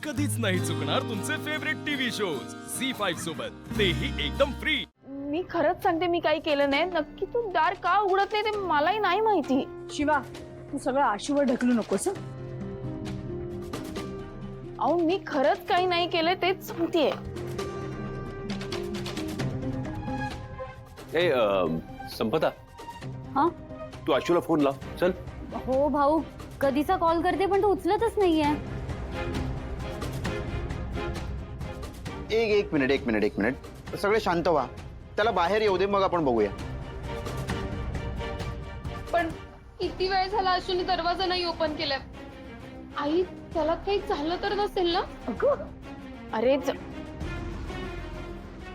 कधीच नाही चुकणार तुमचे फेवरेट टीव्ही शोज झी5 सोबत, तेही एकदम फ्री। मी खरंच सांगते, मी काही केलं नाही। नक्की तू दार का उघडत नाही ते मलाही नाही माहिती। शिवा, तू सगळं आशूवर ढकलू नकोस हं? अहो मी खरंच काही नाही केलं तेच सांगतेय। ए संपदा, हा? तू आशूला फोन लाव चल। हो भाऊ, कधीचा कॉल करते पण तो उचलतच नाहीये। एक मिनिट सगळे शांत व्हा। त्याला बाहेर येऊ दे, मग आपण बघूया। पण किती वेळ झाला आशूने दरवाजा नाही ओपन केलाय। आई, त्याला काही झालं तर नसेल ना? अगं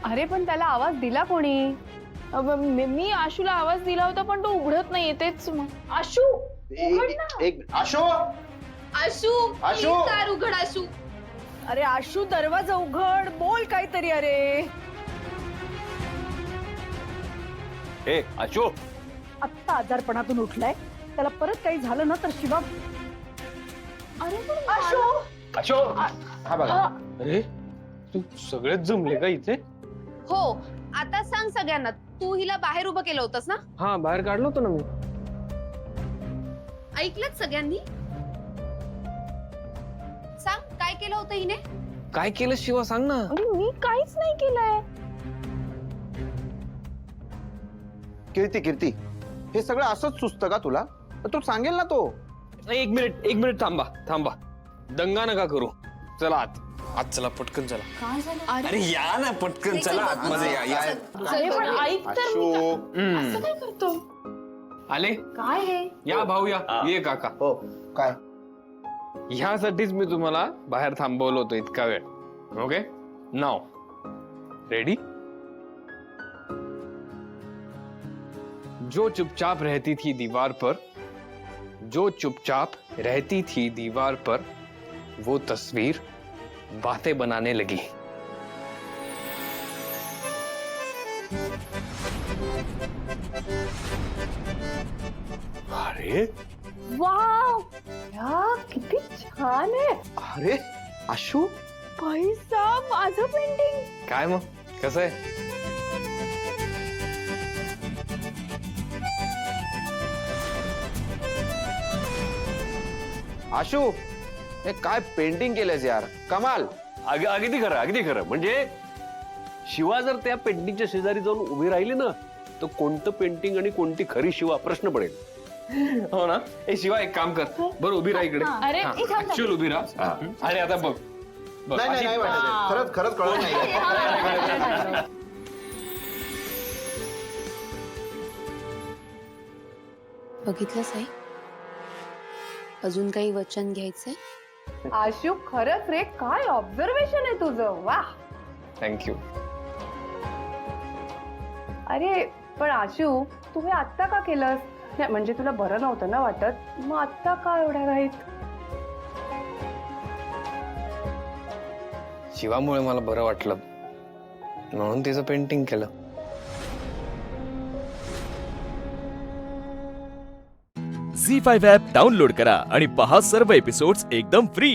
अरे पण त्याला आवाज दिला कोणी? मी आशूला आवाज दिला होता पण तो उघडत नाहीये तेच। आशू उघड ना। आशू आशू आशू! please दार उघड आशू। अरे आशू, दरवाजा उघड, बोल काहीतरी। अरे ए आशू, आत्ता आजारपणातून उठलाय, त्याला परत काही झालं ना तर शिवा। अरे पण आशू आशू, हा बघा। अरे तू सगळेच जमले का इथे? हो, आता सांग सगळ्यांना, तू हिला बाहेर उभं केलं होतंस ना? हा, बाहेर काढलं होतं ना मी। ऐकलंच सगळ्यांनी? सांग काय केलं होतं हिने? काय केलं शिवा, सांग ना। अरे मी काहीच नाही केलंय। कीर्ती, हे सगळं असंच सुचतं का तुला? तू सांगेल ना तो। एक मिनिट थांबा, दंगा नका करू। चला आत चला, पटकन चला। काय झालं? अरे या ना, पटकन चला आतमध्ये या। अरे पण ऐक तर, मी असं काय करतो? आले? काय हे? या भाऊ, या ये काका। हो काय? ह्यासाठीच मी तुम्हाला बाहेर थांबवलं होतं इतका वेळ। ओके, नाव रेडी? जो चुपचाप रहती थी दीवार पर, वो तस्वीर बातें बनाने लगी। अरे वाव, या किती छान आहे। अरे आशू, पैसा, माझं पेंटिंग। काय मग, कसं आहे? आशू, हे काय पेंटिंग केलंस यार, कमाल। अगदी खरं म्हणजे शिवा जर त्या पेंटिंगच्या शेजारी जाऊन उभी राहिली ना, तर कोणतं पेंटिंग आणि कोणती खरी शिवा प्रश्न पडेल। हो ना? ए शिवा, एक काम कर बरं, उभी राहा इकडे। अरे, ऍक्च्युअल उभी राहा। आणि आता बघ नाही वाटत, खरंच कळत नाही। बघितलं साई, अजून काही वचन घ्यायचंय? आशू, खरंच रे, काय ऑब्झर्वेशन आहे तुझं, वाह। थँक्यू। अरे पण आशू, तू हे आत्ता का केलंस? नाही म्हणजे तुला बरं नव्हतं ना वाटत, मग आत्ता का एवढ्या घाईत? शिवामुळे मला बरं वाटलं म्हणून तिचं पेंटिंग केलं। झी5 ॲप डाउनलोड करा आणि पहा सर्व एपिसोड्स एकदम फ्री।